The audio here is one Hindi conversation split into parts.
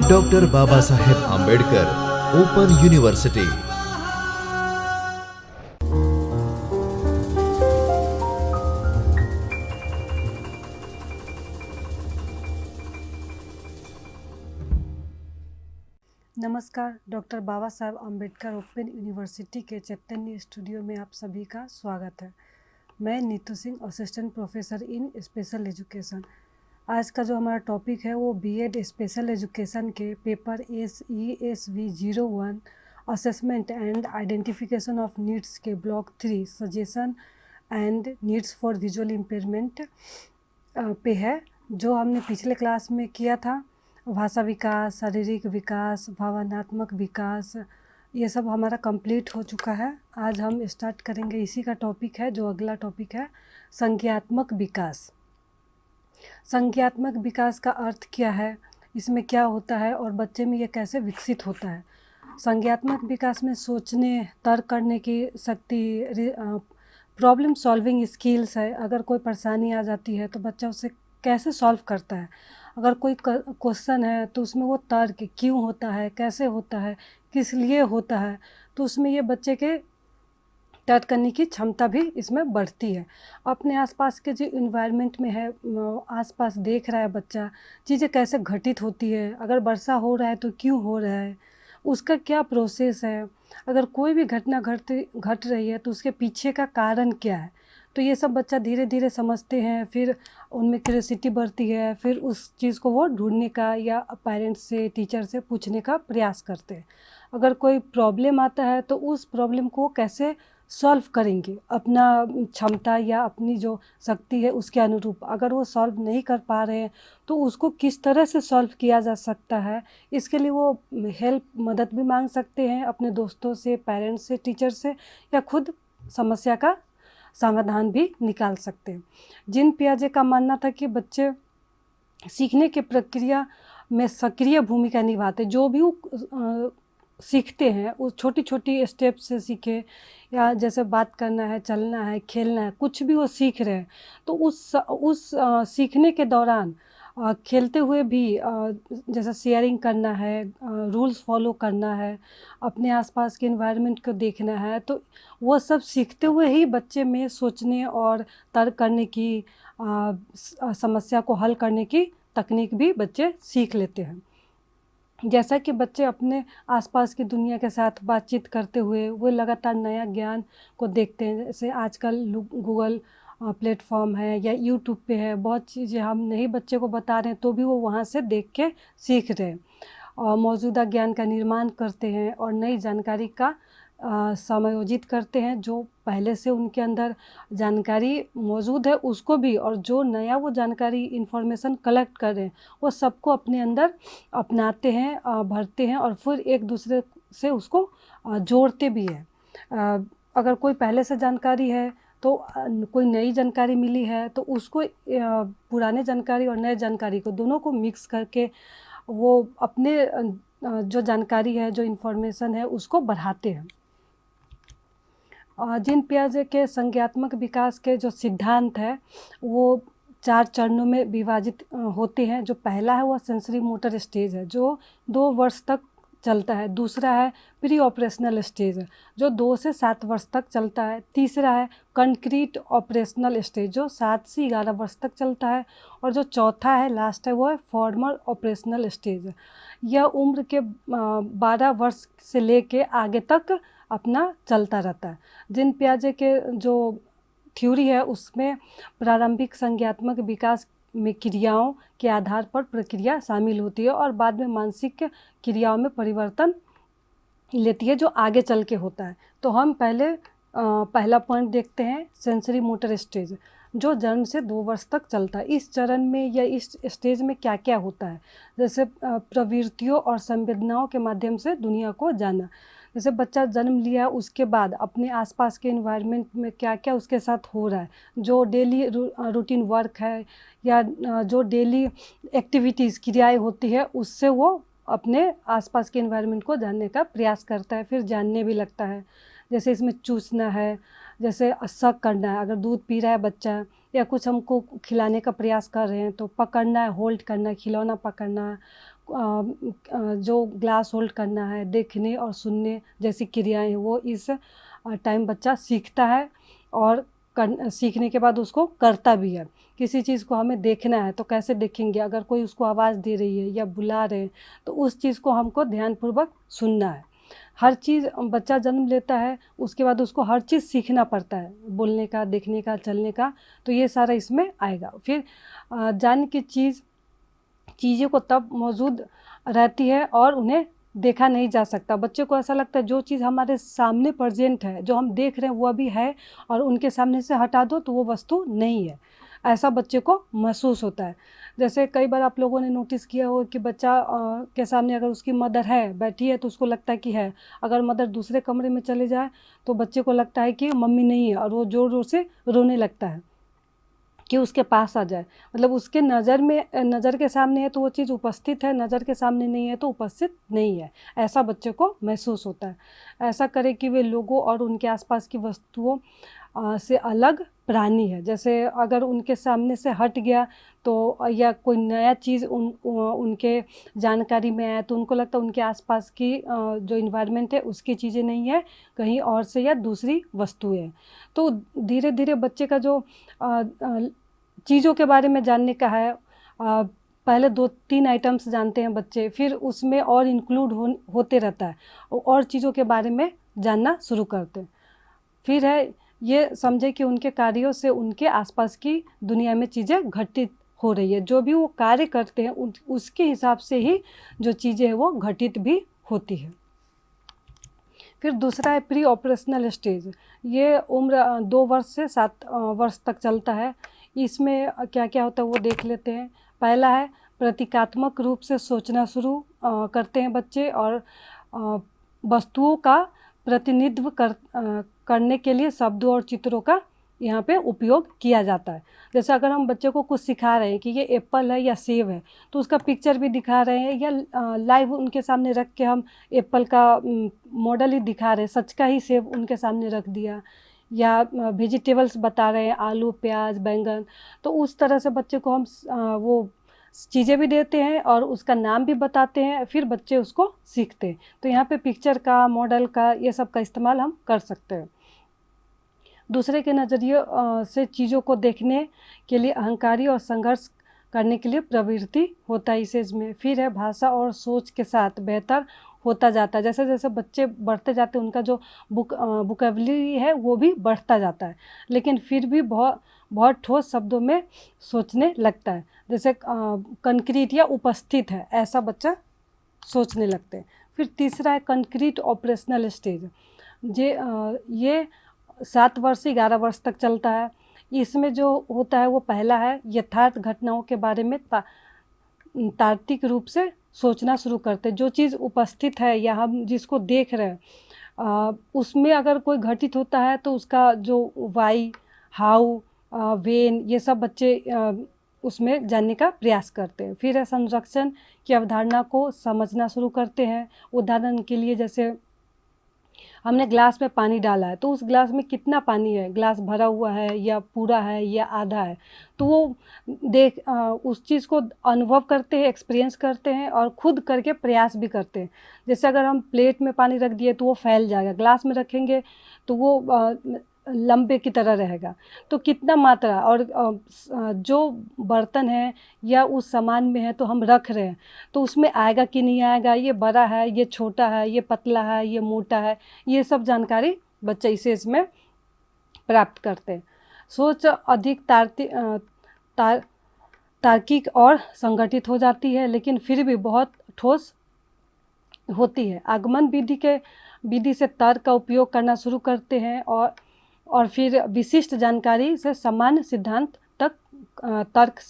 Doctor Baba Saheb Ambedkar open university. नमस्कार, doctor Baba Saheb Ambedkar open university के चैतन्य स्टूडियो में आप सभी का स्वागत है। मैं Neetu Singh, assistant professor in special education. आज का जो हमारा टॉपिक है वो बीएड स्पेशल एजुकेशन के paper SESV 01 assessment and identification of needs के block 3 suggestion and needs for visual impairment पे है, जो हमने पिछले क्लास में किया था। भाषा विकास, शारीरिक विकास, भावनात्मक विकास, ये सब हमारा कंप्लीट हो चुका है। आज हम स्टार्ट करेंगे, इसी का टॉपिक है जो अगला टॉपिक है, संज्ञात्मक विकास। संज्ञात्मक विकास का अर्थ क्या है, इसमें क्या होता है और बच्चे में ये कैसे विकसित होता है। संज्ञात्मक विकास में सोचने, तर्क करने की शक्ति, प्रॉब्लम सॉल्विंग स्किल्स है। अगर कोई परेशानी आ जाती है तो बच्चा उसे कैसे सॉल्व करता है। अगर कोई क्वेश्चन है तो उसमें वो तर्क क्यों होता है, कैसे होता है, किस लिए होता है, तो उसमें ये बच्चे के तर्क करने की क्षमता भी इसमें बढ़ती है। अपने आसपास के जो इन्वायरमेंट में है, आसपास देख रहा है बच्चा, चीज़ें कैसे घटित होती है। अगर वर्षा हो रहा है तो क्यों हो रहा है, उसका क्या प्रोसेस है। अगर कोई भी घटना घट रही है तो उसके पीछे का कारण क्या है, तो ये सब बच्चा धीरे धीरे समझते हैं। फिर उनमें क्यूरियोसिटी बढ़ती है, फिर उस चीज़ को वो ढूंढने का या पेरेंट्स से, टीचर से पूछने का प्रयास करते हैं। अगर कोई प्रॉब्लम आता है तो उस प्रॉब्लम को कैसे सॉल्व करेंगे, अपना क्षमता या अपनी जो शक्ति है उसके अनुरूप। अगर वो सॉल्व नहीं कर पा रहे हैं तो उसको किस तरह से सॉल्व किया जा सकता है, इसके लिए वो हेल्प, मदद भी मांग सकते हैं अपने दोस्तों से, पेरेंट्स से, टीचर से, या खुद समस्या का समाधान भी निकाल सकते हैं। जीन पियाजे का मानना था कि बच्चे सीखने की प्रक्रिया में सक्रिय भूमिका निभाते। जो भी वो सीखते हैं वो छोटी छोटी स्टेप से सीखे, या जैसे बात करना है, चलना है, खेलना है, कुछ भी वो सीख रहे हैं तो उस सीखने के दौरान खेलते हुए भी जैसे शेयरिंग करना है, रूल्स फॉलो करना है, अपने आसपास के एनवायरनमेंट को देखना है, तो वो सब सीखते हुए ही बच्चे में सोचने और तर्क करने की, समस्या को हल करने की तकनीक भी बच्चे सीख लेते हैं। जैसा कि बच्चे अपने आसपास की दुनिया के साथ बातचीत करते हुए वो लगातार नया ज्ञान को देखते हैं। जैसे आजकल गूगल प्लेटफॉर्म है या यूट्यूब पे है, बहुत चीज़ें हम नहीं बच्चे को बता रहे हैं तो भी वो वहाँ से देख के सीख रहे हैं और मौजूदा ज्ञान का निर्माण करते हैं और नई जानकारी का समायोजित करते हैं। जो पहले से उनके अंदर जानकारी मौजूद है उसको भी, और जो नया वो जानकारी, इन्फॉर्मेशन कलेक्ट कर रहे हैं, वो सबको अपने अंदर अपनाते हैं, भरते हैं और फिर एक दूसरे से उसको जोड़ते भी हैं। अगर कोई पहले से जानकारी है तो कोई नई जानकारी मिली है तो उसको, पुराने जानकारी और नए जानकारी को दोनों को मिक्स करके वो अपने जो जानकारी है, जो इन्फॉर्मेशन है, उसको बढ़ाते हैं। जीन पियाजे के संज्ञात्मक विकास के जो सिद्धांत है वो 4 चरणों में विभाजित होते हैं। जो पहला है वो सेंसरी मोटर स्टेज है, जो 2 वर्ष तक चलता है। दूसरा है प्री ऑपरेशनल स्टेज, जो 2 से 7 वर्ष तक चलता है। तीसरा है कंक्रीट ऑपरेशनल स्टेज, जो 7 से 11 वर्ष तक चलता है। और जो चौथा है, लास्ट है, वो है फॉर्मल ऑपरेशनल स्टेज। यह उम्र के 12 वर्ष से लेके आगे तक अपना चलता रहता है। जीन पियाजे के जो थ्योरी है उसमें प्रारंभिक संज्ञात्मक विकास में क्रियाओं के आधार पर प्रक्रिया शामिल होती है और बाद में मानसिक क्रियाओं में परिवर्तन लेती है, जो आगे चल के होता है। तो हम पहले पहला पॉइंट देखते हैं, सेंसरी मोटर स्टेज, जो जन्म से 2 वर्ष तक चलता है। इस चरण में या इस स्टेज में क्या क्या होता है, जैसे प्रवृत्तियों और संवेदनाओं के माध्यम से दुनिया को जाना। जैसे बच्चा जन्म लिया, उसके बाद अपने आसपास के एनवायरनमेंट में क्या क्या उसके साथ हो रहा है, जो डेली रूटीन वर्क है या जो डेली एक्टिविटीज़, क्रियाएं होती है, उससे वो अपने आसपास के एनवायरनमेंट को जानने का प्रयास करता है, फिर जानने भी लगता है। जैसे इसमें चूसना है, जैसे शक करना है, अगर दूध पी रहा है बच्चा या कुछ हमको खिलाने का प्रयास कर रहे हैं तो पकड़ना है, होल्ड करना है, खिलौना पकड़ना है, जो ग्लास होल्ड करना है, देखने और सुनने जैसी क्रियाएं हैं वो इस टाइम बच्चा सीखता है और सीखने के बाद उसको करता भी है। किसी चीज़ को हमें देखना है तो कैसे देखेंगे, अगर कोई उसको आवाज़ दे रही है या बुला रहे हैं तो उस चीज़ को हमको ध्यानपूर्वक सुनना है। हर चीज़ बच्चा जन्म लेता है, उसके बाद उसको हर चीज़ सीखना पड़ता है, बोलने का, देखने का, चलने का, तो ये सारा इसमें आएगा। फिर जान की चीज़ें को तब मौजूद रहती है और उन्हें देखा नहीं जा सकता। बच्चे को ऐसा लगता है जो चीज़ हमारे सामने प्रेजेंट है, जो हम देख रहे हैं वो अभी है और उनके सामने से हटा दो तो वो वस्तु नहीं है, ऐसा बच्चे को महसूस होता है। जैसे कई बार आप लोगों ने नोटिस किया हो कि बच्चा के सामने अगर उसकी मदर है, बैठी है तो उसको लगता है कि है, अगर मदर दूसरे कमरे में चले जाए तो बच्चे को लगता है कि मम्मी नहीं है और वो ज़ोर ज़ोर से रोने लगता है कि उसके पास आ जाए। मतलब उसके नज़र के सामने है तो वो चीज़ उपस्थित है, नज़र के सामने नहीं है तो उपस्थित नहीं है, ऐसा बच्चे को महसूस होता है। ऐसा करें कि वे लोगों और उनके आसपास की वस्तुओं से अलग प्राणी है। जैसे अगर उनके सामने से हट गया तो या कोई नया चीज़ उनके जानकारी में आया तो उनको लगता है उनके आसपास की जो इन्वायरमेंट है उसकी चीज़ें नहीं है, कहीं और से या दूसरी वस्तुएं हैं। तो धीरे धीरे बच्चे का जो चीज़ों के बारे में जानने का है, पहले 2-3 आइटम्स जानते हैं बच्चे, फिर उसमें और इंक्लूड होते रहता है, और चीज़ों के बारे में जानना शुरू करते हैं। फिर है ये समझे कि उनके कार्यों से उनके आसपास की दुनिया में चीज़ें घटित हो रही है, जो भी वो कार्य करते हैं उसके हिसाब से ही जो चीज़ें हैं वो घटित भी होती है। फिर दूसरा है प्री ऑपरेशनल स्टेज। ये उम्र 2 वर्ष से 7 वर्ष तक चलता है। इसमें क्या क्या होता है वो देख लेते हैं। पहला है प्रतीकात्मक रूप से सोचना शुरू करते हैं बच्चे और वस्तुओं का प्रतिनिधित्व करने के लिए शब्दों और चित्रों का यहाँ पे उपयोग किया जाता है। जैसे अगर हम बच्चे को कुछ सिखा रहे हैं कि ये एप्पल है या सेब है तो उसका पिक्चर भी दिखा रहे हैं या लाइव उनके सामने रख के हम एप्पल का मॉडल ही दिखा रहे हैं, सच का ही सेब उनके सामने रख दिया, या वेजिटेबल्स बता रहे हैं, आलू, प्याज, बैंगन, तो उस तरह से बच्चे को हम वो चीज़ें भी देते हैं और उसका नाम भी बताते हैं, फिर बच्चे उसको सीखते हैं। तो यहाँ पे पिक्चर का, मॉडल का, ये सब का इस्तेमाल हम कर सकते हैं। दूसरे के नज़रिए से चीज़ों को देखने के लिए अहंकारी और संघर्ष करने के लिए प्रवृत्ति होता है इस एज में। फिर है भाषा और सोच के साथ बेहतर होता जाता है। जैसे जैसे बच्चे बढ़ते जाते हैं उनका जो वोकैबुलरी है वो भी बढ़ता जाता है, लेकिन फिर भी बहुत ठोस शब्दों में सोचने लगता है। जैसे कंक्रीट या उपस्थित है ऐसा बच्चा सोचने लगते हैं। फिर तीसरा है कंक्रीट ऑपरेशनल स्टेज। ये 7 वर्ष से 11 वर्ष तक चलता है। इसमें जो होता है वो पहला है यथार्थ घटनाओं के बारे में तार्किक रूप से सोचना शुरू करते हैं। जो चीज़ उपस्थित है या हम जिसको देख रहे हैं उसमें अगर कोई घटित होता है तो उसका जो वाई, हाउ, वेन, ये सब बच्चे उसमें जानने का प्रयास करते हैं। फिर है संरक्षण की अवधारणा को समझना शुरू करते हैं। उदाहरण के लिए जैसे हमने ग्लास में पानी डाला है तो उस ग्लास में कितना पानी है, ग्लास भरा हुआ है या पूरा है या आधा है, तो वो उस चीज़ को अनुभव करते हैं, एक्सपीरियंस करते हैं और खुद करके प्रयास भी करते हैं। जैसे अगर हम प्लेट में पानी रख दिए तो वो फैल जाएगा, ग्लास में रखेंगे तो वो लंबे की तरह रहेगा। तो कितना मात्रा और जो बर्तन है या उस सामान में है तो हम रख रहे हैं तो उसमें आएगा कि नहीं आएगा, ये बड़ा है, ये छोटा है, ये पतला है, ये मोटा है, ये सब जानकारी बच्चे इसे इसमें प्राप्त करते हैं। सोच अधिक तार्किक और संगठित हो जाती है, लेकिन फिर भी बहुत ठोस होती है। आगमन विधि से तर्क का उपयोग करना शुरू करते हैं और फिर विशिष्ट जानकारी से सामान्य सिद्धांत तक तर्क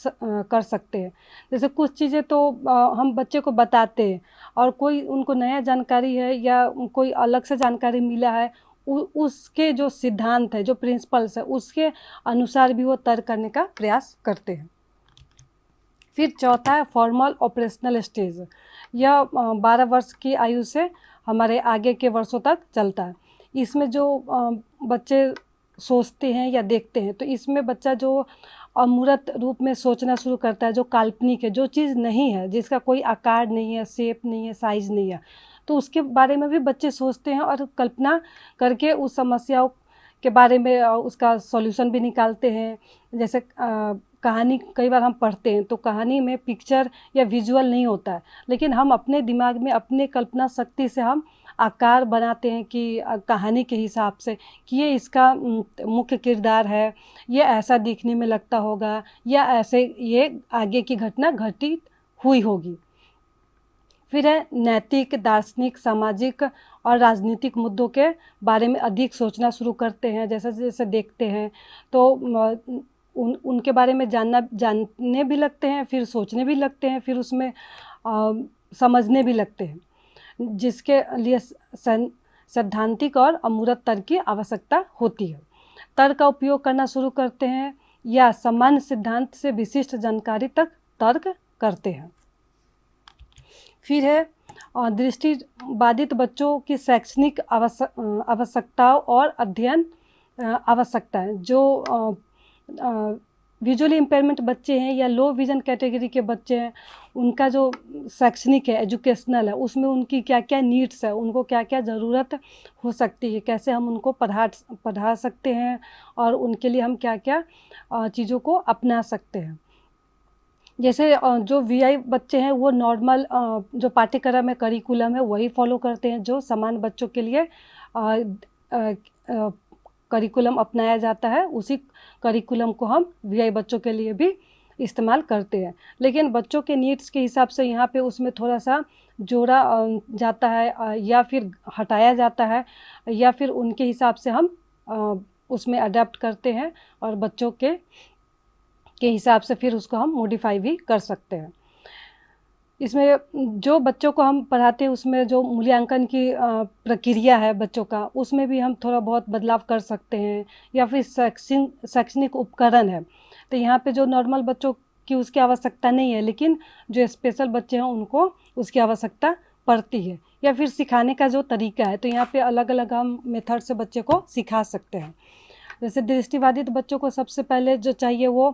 कर सकते हैं। जैसे कुछ चीज़ें तो हम बच्चे को बताते हैं और कोई उनको नया जानकारी है या कोई अलग से जानकारी मिला है, उसके जो सिद्धांत है, जो प्रिंसिपल्स है, उसके अनुसार भी वो तर्क करने का प्रयास करते हैं। फिर चौथा है फॉर्मल ऑपरेशनल स्टेज। यह 12 वर्ष की आयु से हमारे आगे के वर्षों तक चलता है। इसमें जो बच्चे सोचते हैं या देखते हैं, तो इसमें बच्चा जो अमूर्त रूप में सोचना शुरू करता है, जो काल्पनिक है, जो चीज़ नहीं है, जिसका कोई आकार नहीं है, शेप नहीं है, साइज़ नहीं है, तो उसके बारे में भी बच्चे सोचते हैं और कल्पना करके उस समस्याओं के बारे में उसका सॉल्यूशन भी निकालते हैं। जैसे कहानी कई बार हम पढ़ते हैं तो कहानी में पिक्चर या विजुअल नहीं होता है, लेकिन हम अपने दिमाग में अपने कल्पना शक्ति से हम आकार बनाते हैं कि कहानी के हिसाब से कि ये इसका मुख्य किरदार है, ये ऐसा दिखने में लगता होगा या ऐसे ये आगे की घटना घटित हुई होगी। फिर है नैतिक, दार्शनिक, सामाजिक और राजनीतिक मुद्दों के बारे में अधिक सोचना शुरू करते हैं। जैसे जैसे देखते हैं तो उनके बारे में जानने भी लगते हैं, फिर सोचने भी लगते हैं, फिर उसमें समझने भी लगते हैं, जिसके लिए सैद्धांतिक और अमूर्त तर्क की आवश्यकता होती है। तर्क का उपयोग करना शुरू करते हैं या सामान्य सिद्धांत से विशिष्ट जानकारी तक तर्क करते हैं। फिर है दृष्टिबाधित बच्चों की शैक्षणिक आवश्यकताओं और अध्ययन आवश्यकताएं। जो विजुअली इम्पेयरमेंट बच्चे हैं या लो विज़न कैटेगरी के बच्चे हैं, उनका जो शैक्षणिक है, एजुकेशनल है, उसमें उनकी क्या क्या नीड्स है, उनको क्या क्या ज़रूरत हो सकती है, कैसे हम उनको पढ़ा सकते हैं और उनके लिए हम क्या क्या चीज़ों को अपना सकते हैं। जैसे जो वीआई बच्चे हैं वो नॉर्मल जो पाठ्यक्रम है, करिकुलम है, वही फॉलो करते हैं जो सामान्य बच्चों के लिए करिकुलम अपनाया जाता है, उसी करिकुलम को हम वीआई बच्चों के लिए भी इस्तेमाल करते हैं। लेकिन बच्चों के नीड्स के हिसाब से यहाँ पे उसमें थोड़ा सा जोड़ा जाता है या फिर हटाया जाता है, या फिर उनके हिसाब से हम उसमें अडेप्ट करते हैं और बच्चों के हिसाब से फिर उसको हम मॉडिफाई भी कर सकते हैं। इसमें जो बच्चों को हम पढ़ाते हैं उसमें जो मूल्यांकन की प्रक्रिया है बच्चों का, उसमें भी हम थोड़ा बहुत बदलाव कर सकते हैं, या फिर शैक्षणिक उपकरण है, तो यहाँ पे जो नॉर्मल बच्चों की उसकी आवश्यकता नहीं है, लेकिन जो स्पेशल बच्चे हैं उनको उसकी आवश्यकता पड़ती है। या फिर सिखाने का जो तरीका है, तो यहाँ पे अलग अलग हम मेथड से बच्चे को सिखा सकते हैं। जैसे दृष्टिबाधित बच्चों को सबसे पहले जो चाहिए वो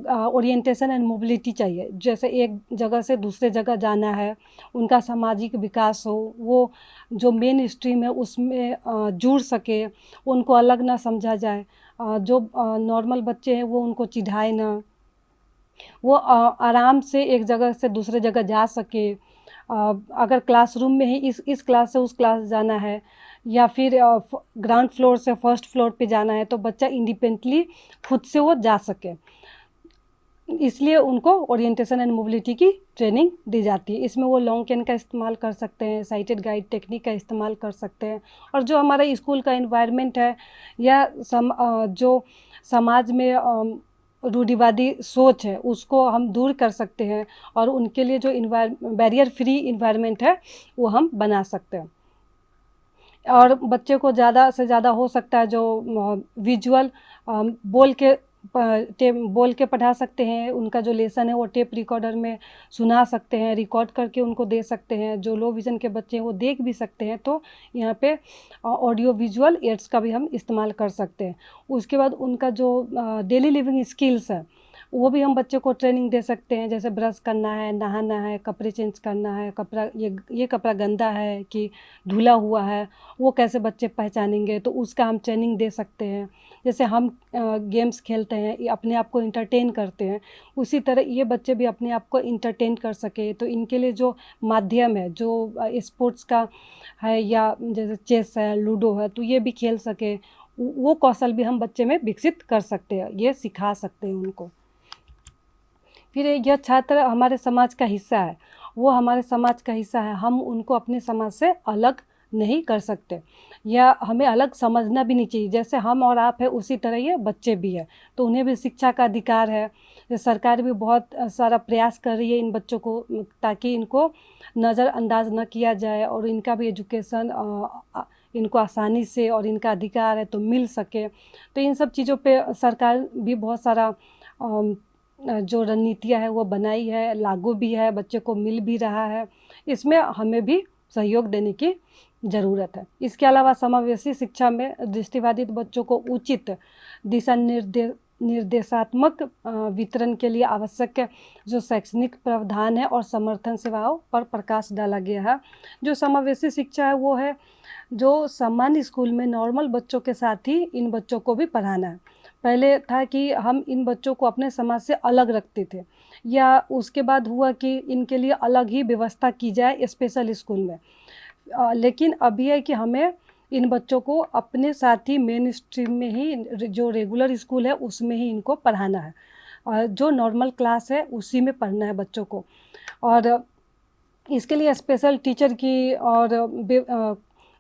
ओरिएंटेशन एंड मोबिलिटी चाहिए। जैसे एक जगह से दूसरे जगह जाना है, उनका सामाजिक विकास हो, वो जो मेन स्ट्रीम है उसमें जुड़ सके, उनको अलग ना समझा जाए, जो नॉर्मल बच्चे हैं वो उनको चिढ़ाए ना, वो आराम से एक जगह से दूसरे जगह जा सके। अगर क्लासरूम में ही इस क्लास से उस क्लास जाना है, या फिर ग्राउंड फ्लोर से फर्स्ट फ्लोर पे जाना है, तो बच्चा इंडिपेंडेंटली खुद से वो जा सके, इसलिए उनको ओरिएंटेशन एंड मोबिलिटी की ट्रेनिंग दी जाती है। इसमें वो लॉन्ग कैन का इस्तेमाल कर सकते हैं, साइटेड गाइड टेक्निक का इस्तेमाल कर सकते हैं, और जो हमारा स्कूल का एनवायरनमेंट है या जो समाज में रूढ़िवादी सोच है उसको हम दूर कर सकते हैं, और उनके लिए जो बैरियर फ्री इन्वायरमेंट है वो हम बना सकते हैं। और बच्चे को ज़्यादा से ज़्यादा हो सकता है जो विजुअल बोल के पढ़ा सकते हैं, उनका जो लेसन है वो टेप रिकॉर्डर में सुना सकते हैं, रिकॉर्ड करके उनको दे सकते हैं। जो लो विज़न के बच्चे हैं वो देख भी सकते हैं, तो यहाँ पे ऑडियो विजुअल एड्स का भी हम इस्तेमाल कर सकते हैं। उसके बाद उनका जो डेली लिविंग स्किल्स है वो भी हम बच्चे को ट्रेनिंग दे सकते हैं। जैसे ब्रश करना है, नहाना है, कपड़े चेंज करना है, कपड़ा ये कपड़ा गंदा है कि धुला हुआ है, वो कैसे बच्चे पहचानेंगे, तो उसका हम ट्रेनिंग दे सकते हैं। जैसे हम गेम्स खेलते हैं, ये अपने आप को इंटरटेन करते हैं, उसी तरह ये बच्चे भी अपने आप को इंटरटेन कर सके, तो इनके लिए जो माध्यम है, जो स्पोर्ट्स का है या जैसे चेस है, लूडो है, तो ये भी खेल सके, वो कौशल भी हम बच्चे में विकसित कर सकते हैं, ये सिखा सकते हैं उनको। फिर यह छात्र हमारे समाज का हिस्सा है, वो हमारे समाज का हिस्सा है, हम उनको अपने समाज से अलग नहीं कर सकते, या हमें अलग समझना भी नहीं चाहिए। जैसे हम और आप है उसी तरह ये बच्चे भी है, तो उन्हें भी शिक्षा का अधिकार है। सरकार भी बहुत सारा प्रयास कर रही है इन बच्चों को, ताकि इनको नज़रअंदाज न किया जाए और इनका भी एजुकेशन इनको आसानी से और इनका अधिकार है तो मिल सके। तो इन सब चीज़ों पे सरकार भी बहुत सारा जो रणनीतियाँ है वो बनाई है, लागू भी है, बच्चे को मिल भी रहा है। इसमें हमें भी सहयोग देने की ज़रूरत है। इसके अलावा समावेशी शिक्षा में दृष्टिबाधित बच्चों को उचित दिशा निर्देशात्मक वितरण के लिए आवश्यक जो शैक्षणिक प्रावधान है और समर्थन सेवाओं पर प्रकाश डाला गया है। जो समावेशी शिक्षा है वो है जो सामान्य स्कूल में नॉर्मल बच्चों के साथ ही इन बच्चों को भी पढ़ाना है। पहले था कि हम इन बच्चों को अपने समाज से अलग रखते थे, या उसके बाद हुआ कि इनके लिए अलग ही व्यवस्था की जाए स्पेशल स्कूल में। लेकिन अब ये है कि हमें इन बच्चों को अपने साथ ही मेन स्ट्रीम में ही जो रेगुलर स्कूल है उसमें ही इनको पढ़ाना है, और जो नॉर्मल क्लास है उसी में पढ़ना है बच्चों को। और इसके लिए स्पेशल टीचर की और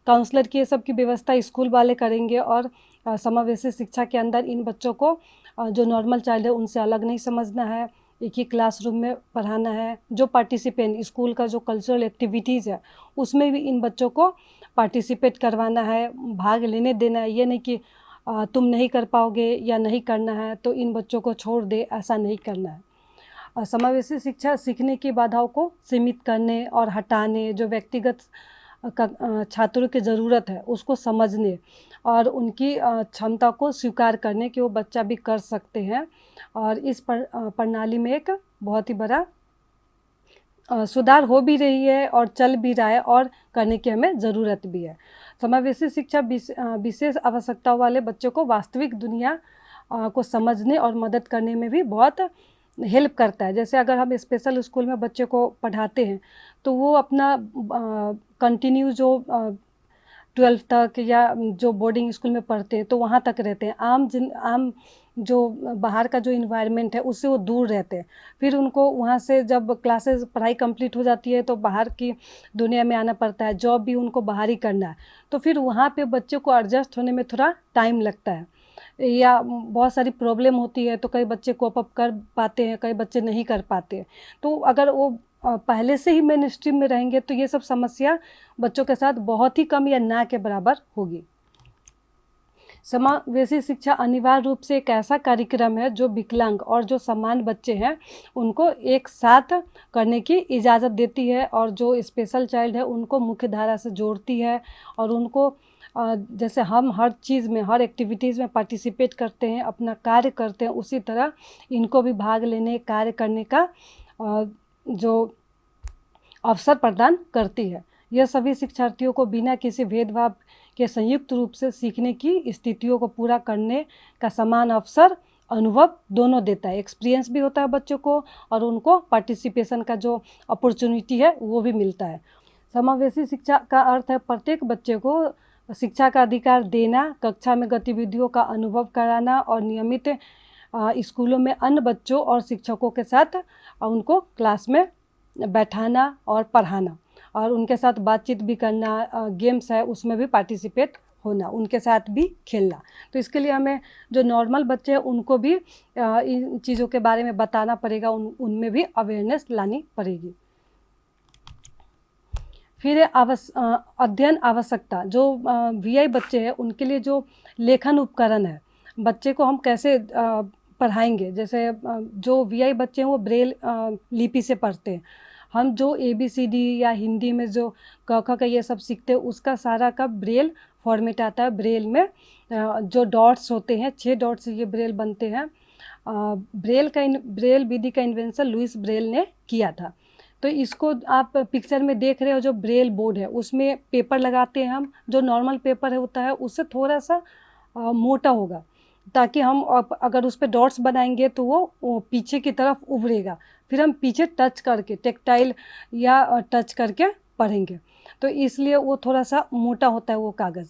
काउंसलर की ये सब की व्यवस्था स्कूल वाले करेंगे। और समावेशी शिक्षा के अंदर इन बच्चों को जो नॉर्मल चाइल्ड है उनसे अलग नहीं समझना है, एक ही क्लासरूम में पढ़ाना है। जो पार्टिसिपेंट स्कूल का जो कल्चरल एक्टिविटीज़ है उसमें भी इन बच्चों को पार्टिसिपेट करवाना है, भाग लेने देना है। ये नहीं कि तुम नहीं कर पाओगे या नहीं करना है तो इन बच्चों को छोड़ दे, ऐसा नहीं करना है। समावेशी शिक्षा सीखने की बाधाओं को सीमित करने और हटाने, जो व्यक्तिगत छात्रों की ज़रूरत है उसको समझने और उनकी क्षमता को स्वीकार करने कि वो बच्चा भी कर सकते हैं। और इस प्रणाली में एक बहुत ही बड़ा सुधार हो भी रही है और चल भी रहा है, और करने की हमें ज़रूरत भी है। समावेशी शिक्षा विशेष आवश्यकताओं वाले बच्चों को वास्तविक दुनिया को समझने और मदद करने में भी बहुत हेल्प करता है। जैसे अगर हम स्पेशल स्कूल में बच्चे को पढ़ाते हैं तो वो अपना कंटिन्यू जो 12th तक या जो बोर्डिंग स्कूल में पढ़ते हैं तो वहाँ तक रहते हैं। आम जो बाहर का जो इन्वायरमेंट है उससे वो दूर रहते हैं। फिर उनको वहाँ से जब क्लासेस पढ़ाई कंप्लीट हो जाती है तो बाहर की दुनिया में आना पड़ता है, जॉब भी उनको बाहर ही करना है। तो फिर वहाँ पे बच्चे को एडजस्ट होने में थोड़ा टाइम लगता है, या बहुत सारी प्रॉब्लम होती है। तो कई बच्चे कोप अप कर पाते हैं, कई बच्चे नहीं कर पाते हैं। तो अगर वो पहले से ही मेन स्ट्रीम में रहेंगे तो ये सब समस्या बच्चों के साथ बहुत ही कम या ना के बराबर होगी। समावेशी शिक्षा अनिवार्य रूप से एक ऐसा कार्यक्रम है जो विकलांग और जो समान बच्चे हैं उनको एक साथ करने की इजाज़त देती है, और जो स्पेशल चाइल्ड है उनको मुख्य धारा से जोड़ती है। और उनको जैसे हम हर चीज़ में, हर एक्टिविटीज़ में पार्टिसिपेट करते हैं, अपना कार्य करते हैं, उसी तरह इनको भी भाग लेने, कार्य करने का जो अवसर प्रदान करती है। यह सभी शिक्षार्थियों को बिना किसी भेदभाव के संयुक्त रूप से सीखने की स्थितियों को पूरा करने का समान अवसर, अनुभव दोनों देता है। एक्सपीरियंस भी होता है बच्चों को और उनको पार्टिसिपेशन का जो अपॉर्चुनिटी है वो भी मिलता है। समावेशी शिक्षा का अर्थ है प्रत्येक बच्चे को शिक्षा का अधिकार देना, कक्षा में गतिविधियों का अनुभव कराना और नियमित स्कूलों में अन्य बच्चों और शिक्षकों के साथ उनको क्लास में बैठाना और पढ़ाना, और उनके साथ बातचीत भी करना, गेम्स है उसमें भी पार्टिसिपेट होना, उनके साथ भी खेलना। तो इसके लिए हमें जो नॉर्मल बच्चे हैं उनको भी इन चीज़ों के बारे में बताना पड़ेगा, उनमें भी अवेयरनेस लानी पड़ेगी। फिर अध्ययन आवश्यकता, जो वीआई बच्चे हैं उनके लिए जो लेखन उपकरण है, बच्चे को हम कैसे पढ़ाएंगे। जैसे जो वीआई बच्चे हैं वो ब्रेल लिपि से पढ़ते हैं। हम जो ABCD या हिंदी में जो क ख का ये सब सीखते हैं उसका सारा का ब्रेल फॉर्मेट आता है। ब्रेल में जो डॉट्स होते हैं, 6 डॉट्स से ये ब्रेल बनते हैं। ब्रेल विधि का इन्वेंशन लुइस ब्रेल ने किया था। तो इसको आप पिक्चर में देख रहे हो, जो ब्रेल बोर्ड है उसमें पेपर लगाते हैं हम, जो नॉर्मल पेपर है होता है उससे थोड़ा सा मोटा होगा, ताकि हम अगर उस पर डॉट्स बनाएंगे तो वो पीछे की तरफ उभरेगा। फिर हम पीछे टच करके, टेक्टाइल या टच करके पढ़ेंगे, तो इसलिए वो थोड़ा सा मोटा होता है वो कागज़।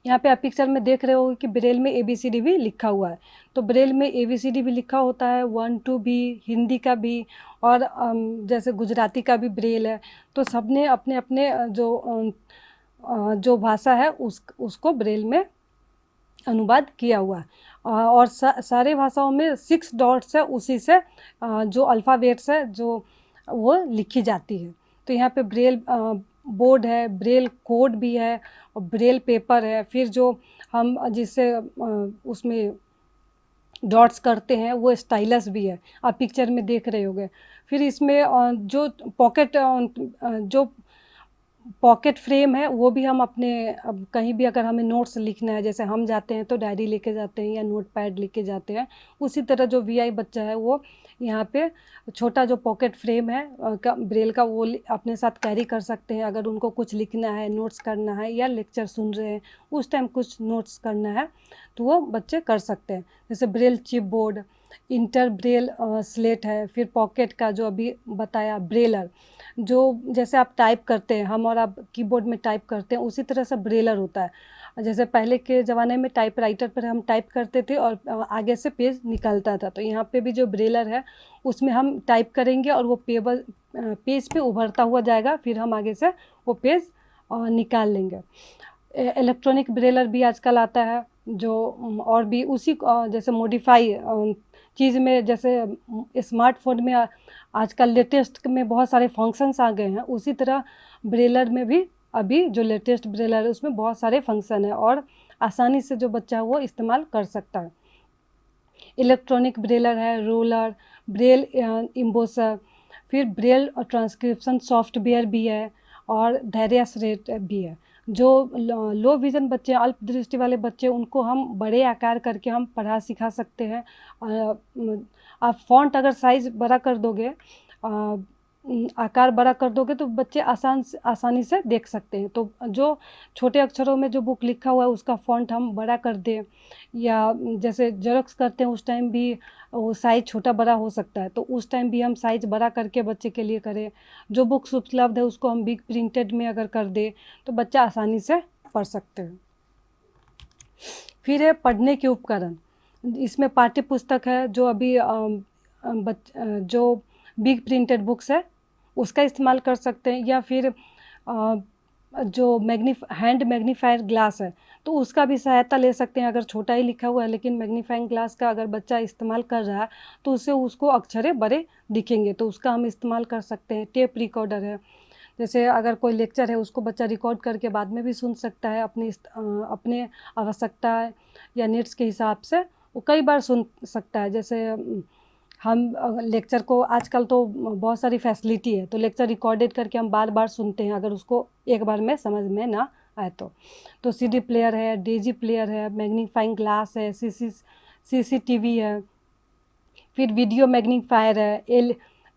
यहाँ पे आप पिक्चर में देख रहे हो कि ब्रेल में ABCD भी लिखा हुआ है। तो ब्रेल में ABCD भी लिखा होता है, 1 2 भी, हिंदी का भी, और जैसे गुजराती का भी ब्रेल है। तो सबने अपने अपने जो भाषा है उसको ब्रेल में अनुवाद किया हुआ है। और सारे भाषाओं में 6 डॉट्स है, उसी से जो अल्फ़ाबेट्स है जो वो लिखी जाती है। तो यहाँ पे ब्रेल बोर्ड है, ब्रेल कोड भी है और ब्रेल पेपर है। फिर जो हम जिससे उसमें डॉट्स करते हैं वो स्टाइलस भी है, आप पिक्चर में देख रहे होंगे। फिर इसमें जो पॉकेट जो पॉकेट फ्रेम है वो भी हम अपने अब कहीं भी अगर हमें नोट्स लिखना है, जैसे हम जाते हैं तो डायरी लेके जाते हैं या नोट पैड लेके जाते हैं, उसी तरह जो वीआई बच्चा है वो यहाँ पे छोटा जो पॉकेट फ्रेम है ब्रेल का वो अपने साथ कैरी कर सकते हैं। अगर उनको कुछ लिखना है, नोट्स करना है या लेक्चर सुन रहे हैं उस टाइम कुछ नोट्स करना है तो वो बच्चे कर सकते हैं। जैसे Braille chip board, inter Braille slate है, फिर पॉकेट का जो अभी बताया ब्रेलर, जो जैसे आप टाइप करते हैं, हम और आप कीबोर्ड में टाइप करते हैं उसी तरह से ब्रेलर होता है। जैसे पहले के ज़माने में टाइपराइटर पर हम टाइप करते थे और आगे से पेज निकलता था, तो यहाँ पे भी जो ब्रेलर है उसमें हम टाइप करेंगे और वो पेज पे उभरता हुआ जाएगा, फिर हम आगे से वो पेज निकाल लेंगे। इलेक्ट्रॉनिक ब्रेलर भी आजकल आता है जो और भी उसी जैसे मॉडिफाई चीज़ में, जैसे स्मार्टफोन में आजकल लेटेस्ट में बहुत सारे फंक्शंस आ गए हैं, उसी तरह ब्रेलर में भी अभी जो लेटेस्ट ब्रेलर है उसमें बहुत सारे फंक्शन है और आसानी से जो बच्चा है वो इस्तेमाल कर सकता है। इलेक्ट्रॉनिक ब्रेलर है, रोलर, ब्रेल इम्बोसर, फिर ब्रेल ट्रांसक्रिप्शन सॉफ्टवेयर भी है और धैर्यस रेट भी है। जो लो विज़न बच्चे, अल्प दृष्टि वाले बच्चे, उनको हम बड़े आकार करके हम पढ़ा सिखा सकते हैं। आप फ़ॉन्ट अगर साइज़ बड़ा कर दोगे, आकार बड़ा कर दोगे तो बच्चे आसानी से देख सकते हैं। तो जो छोटे अक्षरों में जो बुक लिखा हुआ है उसका फ़ॉन्ट हम बड़ा कर दें, या जैसे जेरॉक्स करते हैं उस टाइम भी वो साइज़ छोटा बड़ा हो सकता है, तो उस टाइम भी हम साइज़ बड़ा करके बच्चे के लिए करें। जो बुक्स उपलब्ध है उसको हम बिग प्रिंटेड में अगर कर दें तो बच्चा आसानी से पढ़ सकते हैं। फिर है पढ़ने के उपकरण, इसमें पाठ्य पुस्तक है जो अभी जो बिग प्रिंटेड बुक्स है उसका इस्तेमाल कर सकते हैं, या फिर जो हैंड मैग्नीफायर ग्लास है तो उसका भी सहायता ले सकते हैं। अगर छोटा ही लिखा हुआ है लेकिन मैग्नीफाइंग ग्लास का अगर बच्चा इस्तेमाल कर रहा है तो उससे उसको अक्षरे बड़े दिखेंगे, तो उसका हम इस्तेमाल कर सकते हैं। टेप रिकॉर्डर है, जैसे अगर कोई लेक्चर है उसको बच्चा रिकॉर्ड करके बाद में भी सुन सकता है, अपने आवश्यकता या नीड्स के हिसाब से वो कई बार सुन सकता है। जैसे हम लेक्चर को आजकल तो बहुत सारी फैसिलिटी है, तो लेक्चर रिकॉर्डेड करके हम बार बार सुनते हैं अगर उसको एक बार में समझ में ना आए तो सीडी प्लेयर है, डेजी प्लेयर है, मैग्नीफाइंग ग्लास है, सीसीटीवी है, फिर वीडियो मैग्नीफायर है,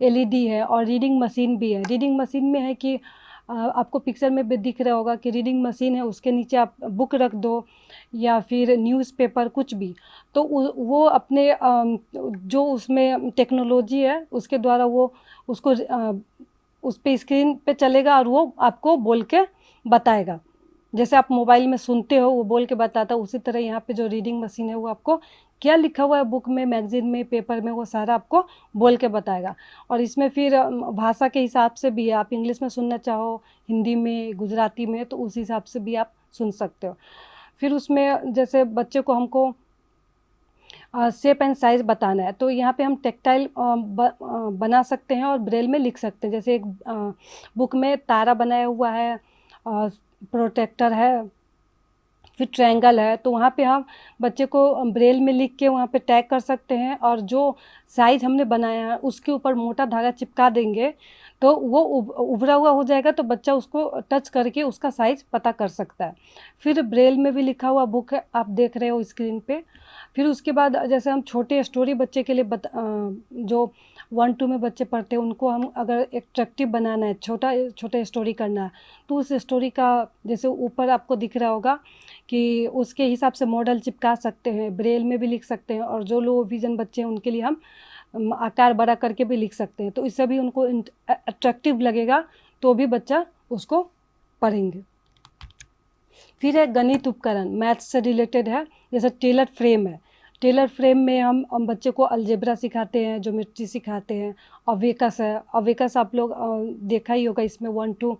एलईडी है और रीडिंग मशीन भी है। रीडिंग मशीन में है कि आपको पिक्चर में भी दिख रहा होगा कि रीडिंग मशीन है, उसके नीचे आप बुक रख दो या फिर न्यूज़पेपर कुछ भी, तो वो अपने जो उसमें टेक्नोलॉजी है उसके द्वारा वो उसको उस पे स्क्रीन पे चलेगा और वो आपको बोल के बताएगा। जैसे आप मोबाइल में सुनते हो वो बोल के बताता है, उसी तरह यहाँ पे जो रीडिंग मशीन है वो आपको क्या लिखा हुआ है बुक में, मैगजीन में, पेपर में, वो सारा आपको बोल के बताएगा। और इसमें फिर भाषा के हिसाब से भी है, आप इंग्लिश में सुनना चाहो, हिंदी में, गुजराती में, तो उस हिसाब से भी आप सुन सकते हो। फिर उसमें जैसे बच्चे को हमको शेप एंड साइज़ बताना है तो यहाँ पे हम टेक्टाइल बना सकते हैं और ब्रेल में लिख सकते हैं। जैसे एक बुक में तारा बनाया हुआ है, प्रोटेक्टर है, फिर ट्रायंगल है, तो वहाँ पे हम बच्चे को ब्रेल में लिख के वहाँ पे टैग कर सकते हैं और जो साइज़ हमने बनाया है उसके ऊपर मोटा धागा चिपका देंगे तो वो उभरा हुआ हो जाएगा, तो बच्चा उसको टच करके उसका साइज़ पता कर सकता है। फिर ब्रेल में भी लिखा हुआ बुक है, आप देख रहे हो स्क्रीन पे। फिर उसके बाद जैसे हम छोटे स्टोरी बच्चे के लिए जो 1-2 में बच्चे पढ़ते हैं उनको हम अगर एट्रैक्टिव बनाना है, छोटा स्टोरी करना है, तो उस स्टोरी का जैसे ऊपर आपको दिख रहा होगा कि उसके हिसाब से मॉडल चिपका सकते हैं, ब्रेल में भी लिख सकते हैं, और जो लो विज़न बच्चे हैं उनके लिए हम आकार बड़ा करके भी लिख सकते हैं, तो इससे भी उनको अट्रैक्टिव लगेगा तो भी बच्चा उसको पढ़ेंगे। फिर है गणित उपकरण, मैथ्स से रिलेटेड है, जैसे टेलर फ्रेम है। टेलर फ्रेम में हम बच्चे को अलजेब्रा सिखाते हैं, ज्योमेट्री सिखाते हैं। अवेकस है, अवेकस आप लोग देखा ही होगा, इसमें 1-2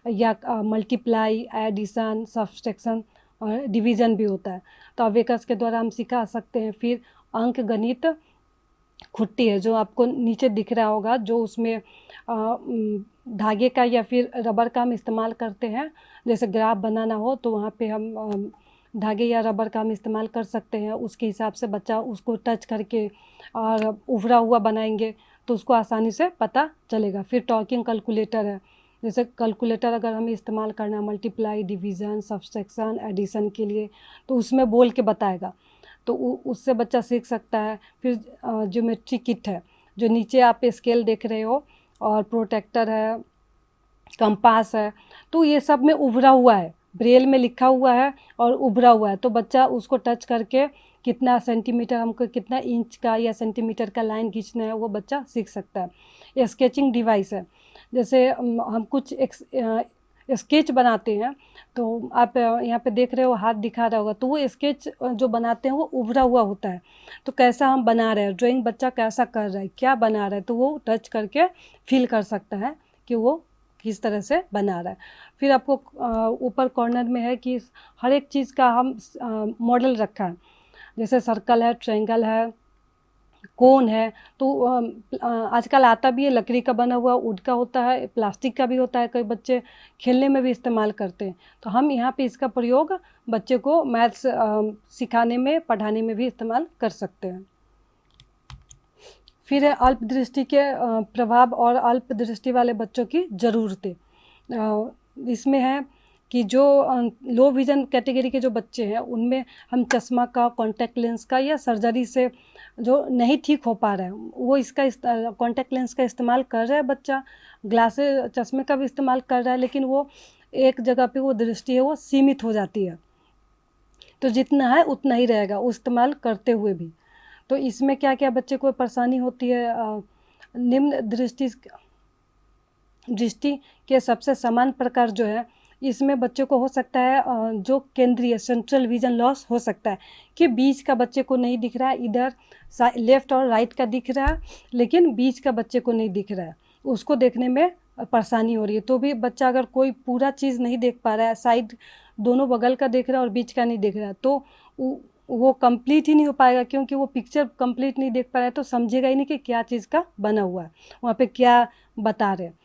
या मल्टीप्लाई, एडिशन, सब्सट्रैक्शन और डिवीज़न भी होता है, तो अवेकस के द्वारा हम सिखा सकते हैं। फिर अंक गणित खुट्टी है जो आपको नीचे दिख रहा होगा, जो उसमें धागे का या फिर रबर का हम इस्तेमाल करते हैं। जैसे ग्राफ बनाना हो तो वहाँ पे हम धागे या रबर का हम इस्तेमाल कर सकते हैं, उसके हिसाब से बच्चा उसको टच करके और उभरा हुआ बनाएंगे तो उसको आसानी से पता चलेगा। फिर टॉकिंग कैलकुलेटर है, जैसे कैलकुलेटर अगर हमें इस्तेमाल करना है मल्टीप्लाई, डिवीज़न, सब्सट्रैक्शन, एडिशन के लिए, तो उसमें बोल के बताएगा, तो उससे बच्चा सीख सकता है। फिर ज्योमेट्री किट है, जो नीचे आप स्केल देख रहे हो, और प्रोटेक्टर है, कंपास है, तो ये सब में उभरा हुआ है, ब्रेल में लिखा हुआ है और उभरा हुआ है, तो बच्चा उसको टच करके कितना सेंटीमीटर, हमको कितना इंच का या सेंटीमीटर का लाइन खींचना है, वो बच्चा सीख सकता है। ये स्केचिंग डिवाइस है, जैसे हम कुछ स्केच बनाते हैं, तो आप यहाँ पे देख रहे हो, हाथ दिखा रहा होगा, तो वो स्केच जो बनाते हैं वो उभरा हुआ होता है, तो कैसा हम बना रहे हैं, ड्राइंग बच्चा कैसा कर रहा है, क्या बना रहा है, तो वो टच करके फील कर सकता है कि वो किस तरह से बना रहा है। फिर आपको ऊपर कॉर्नर में है कि हर एक चीज़ का हम मॉडल रखा है, जैसे सर्कल है, ट्रायंगल है, कोन है, तो आजकल आता भी है, लकड़ी का बना हुआ, वुड का होता है, प्लास्टिक का भी होता है, कई बच्चे खेलने में भी इस्तेमाल करते हैं, तो हम यहाँ पे इसका प्रयोग बच्चे को मैथ्स सिखाने में, पढ़ाने में भी इस्तेमाल कर सकते हैं। फिर है अल्प दृष्टि के प्रभाव और अल्प दृष्टि वाले बच्चों की ज़रूरतें। इसमें है कि जो लो विज़न कैटेगरी के जो बच्चे हैं, उनमें हम चश्मा का, कॉन्टैक्ट लेंस का, या सर्जरी से जो नहीं ठीक हो पा रहा है, वो इसका कॉन्टैक्ट लेंस का इस्तेमाल कर रहा है बच्चा, ग्लासेस, चश्मे का भी इस्तेमाल कर रहा है, लेकिन वो एक जगह पे वो दृष्टि है वो सीमित हो जाती है, तो जितना है उतना ही रहेगा वो इस्तेमाल करते हुए भी। तो इसमें क्या क्या बच्चे को परेशानी होती है, निम्न दृष्टि के सबसे सामान्य प्रकार जो है, इसमें बच्चे को हो सकता है जो केंद्रीय सेंट्रल विजन लॉस हो सकता है, कि बीच का बच्चे को नहीं दिख रहा है, इधर लेफ्ट और राइट का दिख रहा है, लेकिन बीच का बच्चे को नहीं दिख रहा है, उसको देखने में परेशानी हो रही है। तो भी बच्चा अगर कोई पूरा चीज़ नहीं देख पा रहा है, साइड दोनों बगल का देख रहा है और बीच का नहीं देख रहा है, तो वो कंप्लीट ही नहीं हो पाएगा, क्योंकि वो पिक्चर कंप्लीट नहीं देख पा रहा है, तो समझेगा ही नहीं कि क्या चीज़ का बना हुआ है, वहाँ पे क्या बता रहे हैं।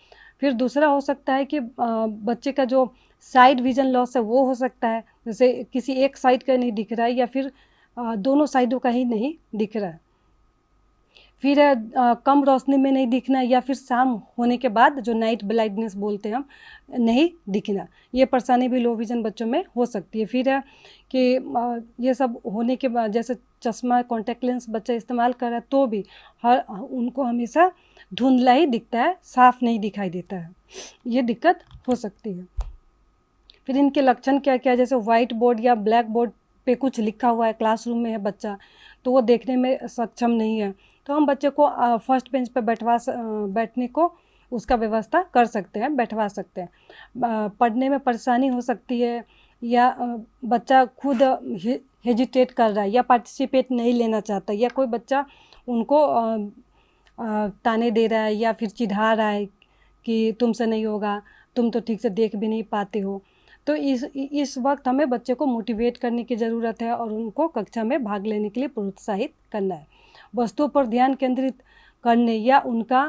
फिर दूसरा हो सकता है कि बच्चे का जो साइड विजन लॉस है वो हो सकता है, जैसे किसी एक साइड का नहीं दिख रहा है, या फिर दोनों साइडों का ही नहीं दिख रहा है। फिर कम रोशनी में नहीं दिखना, या फिर शाम होने के बाद जो नाइट ब्लाइंडनेस बोलते हैं हम, नहीं दिखना, ये परेशानी भी लो विज़न बच्चों में हो सकती है। फिर है कि ये सब होने के बाद, जैसे चश्मा, कॉन्टैक्ट लेंस बच्चा इस्तेमाल कर रहा है, तो भी उनको हमेशा धुंधला ही दिखता है, साफ नहीं दिखाई देता है, ये दिक्कत हो सकती है। फिर इनके लक्षण क्या क्या, जैसे वाइट बोर्ड या ब्लैक बोर्ड पे कुछ लिखा हुआ है, क्लासरूम में है बच्चा, तो वो देखने में सक्षम नहीं है, तो हम बच्चे को फर्स्ट बेंच पे बैठने को उसका व्यवस्था कर सकते हैं, बैठवा सकते हैं। पढ़ने में परेशानी हो सकती है, या बच्चा खुद हेजिटेट कर रहा है, या पार्टिसिपेट नहीं लेना चाहता, या कोई बच्चा उनको ताने दे रहा है, या फिर चिढ़ा रहा है कि तुमसे नहीं होगा, तुम तो ठीक से देख भी नहीं पाते हो, तो इस वक्त हमें बच्चे को मोटिवेट करने की ज़रूरत है, और उनको कक्षा में भाग लेने के लिए प्रोत्साहित करना है। वस्तुओं पर ध्यान केंद्रित करने या उनका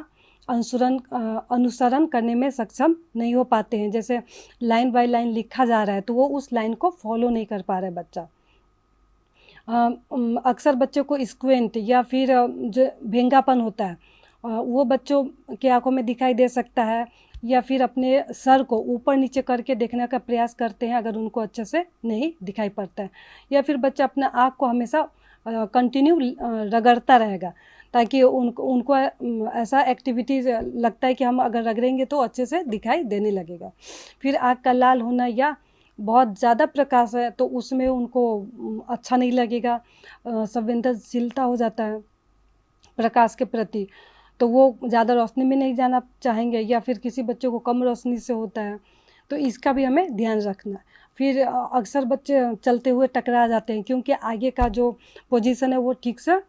अनुसरण करने में सक्षम नहीं हो पाते हैं, जैसे लाइन बाय लाइन लिखा जा रहा है, तो वो उस लाइन को फॉलो नहीं कर पा रहा है बच्चा। अक्सर बच्चों को स्क्वेंट या फिर जो भेंगापन होता है, वो बच्चों की आंखों में दिखाई दे सकता है, या फिर अपने सर को ऊपर नीचे करके देखने का प्रयास करते हैं, अगर उनको अच्छे से नहीं दिखाई पड़ता है, या फिर बच्चा अपना आँख को हमेशा कंटिन्यू रगड़ता रहेगा, ताकि उनको ऐसा एक्टिविटीज़ लगता है कि हम अगर रगड़ेंगे तो अच्छे से दिखाई देने लगेगा। फिर आँख का लाल होना, या बहुत ज़्यादा प्रकाश है तो उसमें उनको अच्छा नहीं लगेगा, संवेदनशीलता हो जाता है प्रकाश के प्रति, तो वो ज़्यादा रोशनी में नहीं जाना चाहेंगे, या फिर किसी बच्चे को कम रोशनी से होता है, तो इसका भी हमें ध्यान रखना है। फिर अक्सर बच्चे चलते हुए टकरा जाते हैं, क्योंकि आगे का जो पोजीशन है वो ठीक से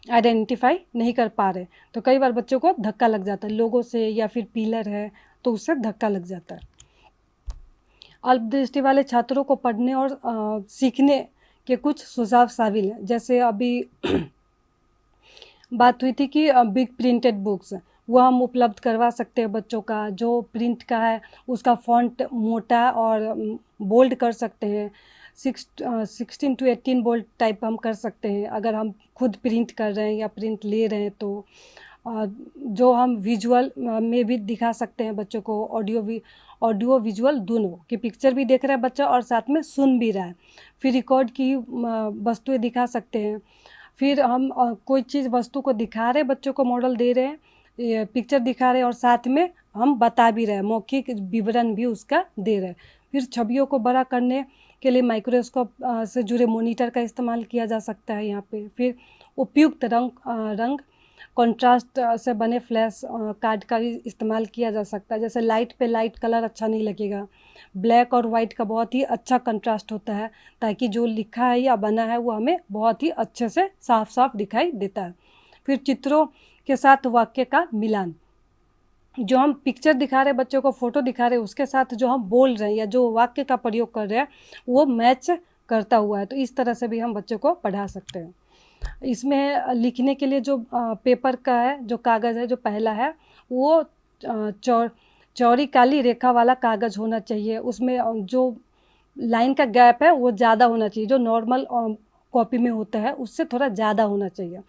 आइडेंटिफाई नहीं कर पा रहे, तो कई बार बच्चों को धक्का लग जाता है लोगों से, या फिर पिलर है तो उससे धक्का लग जाता है। अल्प दृष्टि वाले छात्रों को पढ़ने और सीखने के कुछ सुझाव शामिल हैं, जैसे अभी बात हुई थी कि बिग प्रिंटेड बुक्स वो हम उपलब्ध करवा सकते हैं बच्चों का, जो प्रिंट का है उसका फॉन्ट मोटा और बोल्ड कर सकते हैं, 16 to 18 बोल्ड टाइप हम कर सकते हैं, अगर हम खुद प्रिंट कर रहे हैं या प्रिंट ले रहे हैं तो। जो हम विजुअल में भी दिखा सकते हैं बच्चों को, ऑडियो विजुअल दोनों कि पिक्चर भी देख रहा है बच्चा और साथ में सुन भी रहा है। फिर रिकॉर्ड की वस्तुएं दिखा सकते हैं। फिर हम कोई चीज़ वस्तु को दिखा रहे हैं, बच्चों को मॉडल दे रहे हैं, ये पिक्चर दिखा रहे हैं और साथ में हम बता भी रहे हैं, मौखिक विवरण भी उसका दे रहे हैं। फिर छवियों को बड़ा करने के लिए माइक्रोस्कोप से जुड़े मॉनिटर का इस्तेमाल किया जा सकता है यहाँ पे। फिर उपयुक्त रंग कंट्रास्ट से बने फ्लैश कार्ड का इस्तेमाल किया जा सकता है। जैसे लाइट पे लाइट कलर अच्छा नहीं लगेगा, ब्लैक और वाइट का बहुत ही अच्छा कंट्रास्ट होता है ताकि जो लिखा है या बना है वो हमें बहुत ही अच्छे से साफ साफ दिखाई देता है। फिर चित्रों के साथ वाक्य का मिलान, जो हम पिक्चर दिखा रहे हैं बच्चों को, फोटो दिखा रहे हैं, उसके साथ जो हम बोल रहे हैं या जो वाक्य का प्रयोग कर रहे हैं वो मैच करता हुआ है। तो इस तरह से भी हम बच्चों को पढ़ा सकते हैं। इसमें लिखने के लिए जो पेपर का है, जो कागज़ है, जो पहला है वो चौड़ी काली रेखा वाला कागज़ होना चाहिए। उसमें जो लाइन का गैप है वो ज़्यादा होना चाहिए, जो नॉर्मल कॉपी में होता है उससे थोड़ा ज़्यादा होना चाहिए,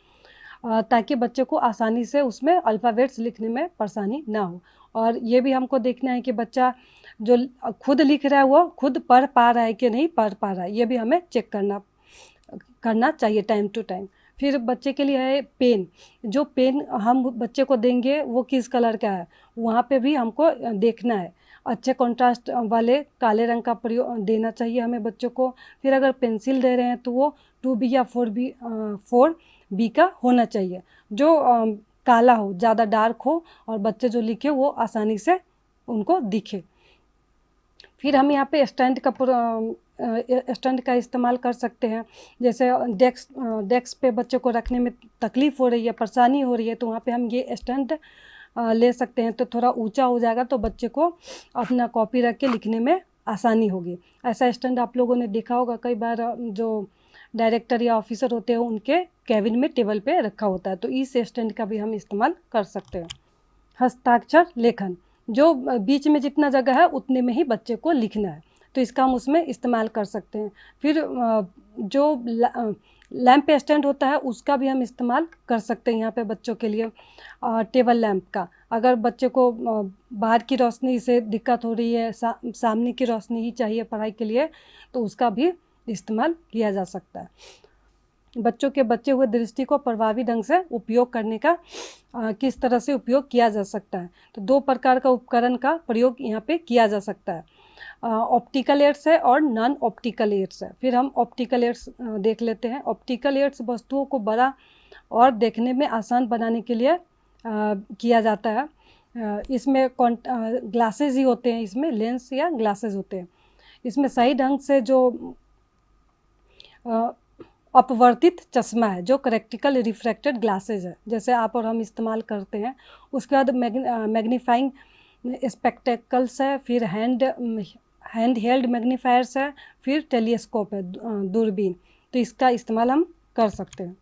ताकि बच्चे को आसानी से उसमें अल्फ़ाबेट्स लिखने में परेशानी ना हो। और ये भी हमको देखना है कि बच्चा जो खुद लिख रहा है वो खुद पढ़ पा रहा है कि नहीं पढ़ पा रहा है, ये भी हमें चेक करना चाहिए टाइम टू टाइम। फिर बच्चे के लिए है पेन, जो पेन हम बच्चे को देंगे वो किस कलर का है, वहाँ पे भी हमको देखना है। अच्छे कंट्रास्ट वाले काले रंग का प्रयोग देना चाहिए हमें बच्चों को। फिर अगर पेंसिल दे रहे हैं तो वो 2B या 4B का होना चाहिए, जो काला हो, ज़्यादा डार्क हो और बच्चे जो लिखे वो आसानी से उनको दिखे। फिर हम यहाँ पे स्टैंड का इस्तेमाल कर सकते हैं। जैसे डेस्क पे बच्चे को रखने में तकलीफ़ हो रही है, परेशानी हो रही है, तो वहाँ पे हम ये स्टैंड ले सकते हैं, तो थोड़ा ऊंचा हो जाएगा तो बच्चे को अपना कॉपी रख के लिखने में आसानी होगी। ऐसा स्टैंड आप लोगों ने देखा होगा कई बार, जो डायरेक्टर या ऑफिसर होते हैं उनके कैबिन में टेबल पे रखा होता है, तो इस स्टैंड का भी हम इस्तेमाल कर सकते हैं। हस्ताक्षर लेखन, जो बीच में जितना जगह है उतने में ही बच्चे को लिखना है, तो इसका हम उसमें इस्तेमाल कर सकते हैं। फिर जो लैंप स्टैंड होता है उसका भी हम इस्तेमाल कर सकते हैं यहाँ पे बच्चों के लिए। टेबल लैंप का, अगर बच्चे को बाहर की रोशनी से दिक्कत हो रही है, सामने की रोशनी ही चाहिए पढ़ाई के लिए, तो उसका भी इस्तेमाल किया जा सकता है। बच्चों के बचे हुए दृष्टि को प्रभावी ढंग से उपयोग करने का किस तरह से उपयोग किया जा सकता है, तो 2 प्रकार का उपकरण का प्रयोग यहाँ पे किया जा सकता है। ऑप्टिकल एड्स है और नॉन ऑप्टिकल एड्स है। फिर हम ऑप्टिकल एड्स देख लेते हैं। ऑप्टिकल एड्स वस्तुओं को बड़ा और देखने में आसान बनाने के लिए किया जाता है। इसमें ग्लासेस ही होते हैं, इसमें लेंस या ग्लासेस होते हैं। इसमें सही ढंग से जो अपवर्तित चश्मा है, जो करेक्टिकल रिफ्रैक्टेड ग्लासेस है, जैसे आप और हम इस्तेमाल करते हैं। उसके बाद मैग्नीफाइंग स्पेक्टेकल्स है, फिर हैंड हेल्ड मैग्नीफायर्स है, फिर टेलीस्कोप है, दूरबीन, तो इसका इस्तेमाल हम कर सकते हैं।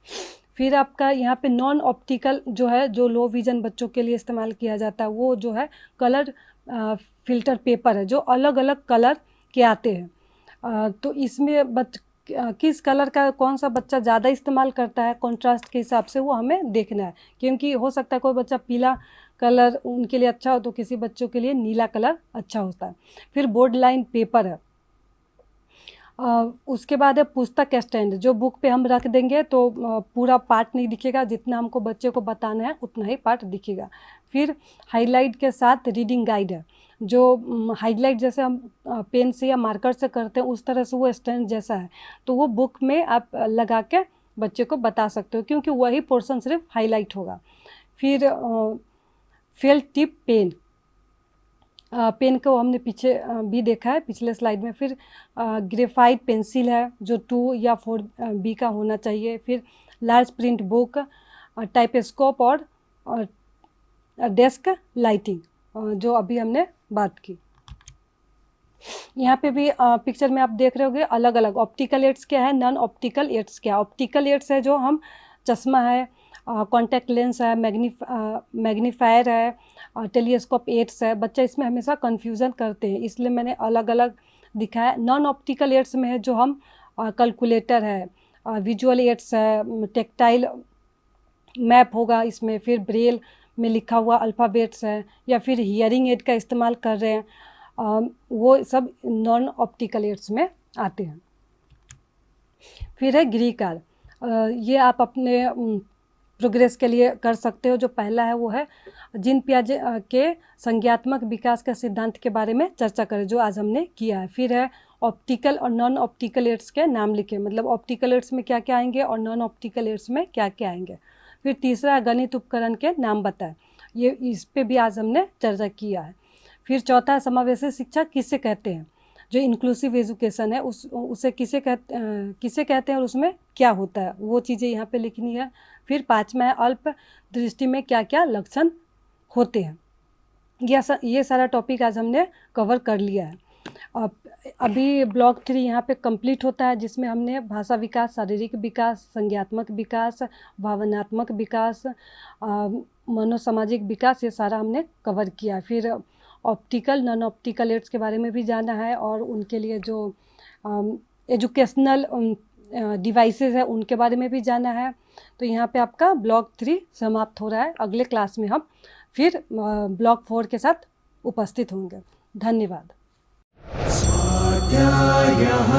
फिर आपका यहाँ पे नॉन ऑप्टिकल जो है, जो लो विजन बच्चों के लिए इस्तेमाल किया जाता है, वो जो है कलर फिल्टर पेपर है, जो अलग अलग कलर के आते हैं। तो इसमें किस कलर का कौन सा बच्चा ज़्यादा इस्तेमाल करता है कंट्रास्ट के हिसाब से, वो हमें देखना है, क्योंकि हो सकता है कोई बच्चा पीला कलर उनके लिए अच्छा हो तो किसी बच्चों के लिए नीला कलर अच्छा होता है। फिर बोर्ड लाइन पेपर है। उसके बाद है पुस्तक स्टैंड, जो बुक पे हम रख देंगे तो पूरा पार्ट नहीं दिखेगा, जितना हमको बच्चे को बताना है उतना ही पार्ट दिखेगा। फिर हाईलाइट के साथ रीडिंग गाइड है, जो हाईलाइट जैसे हम पेन से या मार्कर से करते हैं उस तरह से वो स्टैंड जैसा है, तो वो बुक में आप लगा के बच्चे को बता सकते हो, क्योंकि वही पोर्शन सिर्फ हाईलाइट होगा। फिर फेल्ट टिप पेन, पेन को हमने पीछे भी देखा है पिछले स्लाइड में। फिर ग्रेफाइट पेंसिल है, जो 2 या 4B का होना चाहिए। फिर लार्ज प्रिंट बुक, टाइपोस्कोप और डेस्क लाइटिंग, जो अभी हमने बात की। यहाँ पे भी पिक्चर में आप देख रहे होंगे अलग अलग ऑप्टिकल एड्स क्या है, नॉन ऑप्टिकल एड्स क्या है। ऑप्टिकल एड्स है जो हम चश्मा है, कॉन्टैक्ट लेंस है, मैग्नीफायर है, टेलीस्कोप एड्स है। बच्चा इसमें हमेशा कन्फ्यूज़न करते हैं, इसलिए मैंने अलग अलग दिखाया। नॉन ऑप्टिकल एड्स में है जो हम कैलकुलेटर है, विजुअल एड्स है, टेक्टाइल मैप होगा इसमें, फिर ब्रेल में लिखा हुआ अल्फ़ाबेट्स है, या फिर हियरिंग एड का इस्तेमाल कर रहे हैं, वो सब नॉन ऑप्टिकल एड्स में आते हैं। फिर है गृहकार्य, ये आप अपने प्रोग्रेस के लिए कर सकते हो। जो पहला है वो है जीन पियाजे के संज्ञात्मक विकास का सिद्धांत के बारे में चर्चा करें, जो आज हमने किया है। फिर है ऑप्टिकल और नॉन ऑप्टिकल एड्स के नाम लिखें, मतलब ऑप्टिकल एड्स में क्या क्या आएंगे और नॉन ऑप्टिकल एड्स में क्या क्या आएंगे। फिर तीसरा है गणित उपकरण के नाम बताएं, ये इस पे भी आज हमने चर्चा किया है। फिर चौथा है समावेशी शिक्षा किसे कहते हैं, जो इंक्लूसिव एजुकेशन है उसे किसे कहते हैं और उसमें क्या होता है, वो चीज़ें यहाँ पे लिखनी है। फिर पाँचवा है अल्प दृष्टि में क्या क्या लक्षण होते हैं। ये सारा टॉपिक आज हमने कवर कर लिया है। अब अभी ब्लॉक 3 यहाँ पे कंप्लीट होता है, जिसमें हमने भाषा विकास, शारीरिक विकास, संज्ञात्मक विकास, भावनात्मक विकास, मनोसामाजिक विकास, ये सारा हमने कवर किया। फिर ऑप्टिकल नॉन ऑप्टिकल एड्स के बारे में भी जाना है, और उनके लिए जो एजुकेशनल डिवाइसेस है उनके बारे में भी जाना है। तो यहाँ पे आपका ब्लॉक 3 समाप्त हो रहा है। अगले क्लास में हम फिर ब्लॉक 4 के साथ उपस्थित होंगे। धन्यवाद। स्वाध्यायः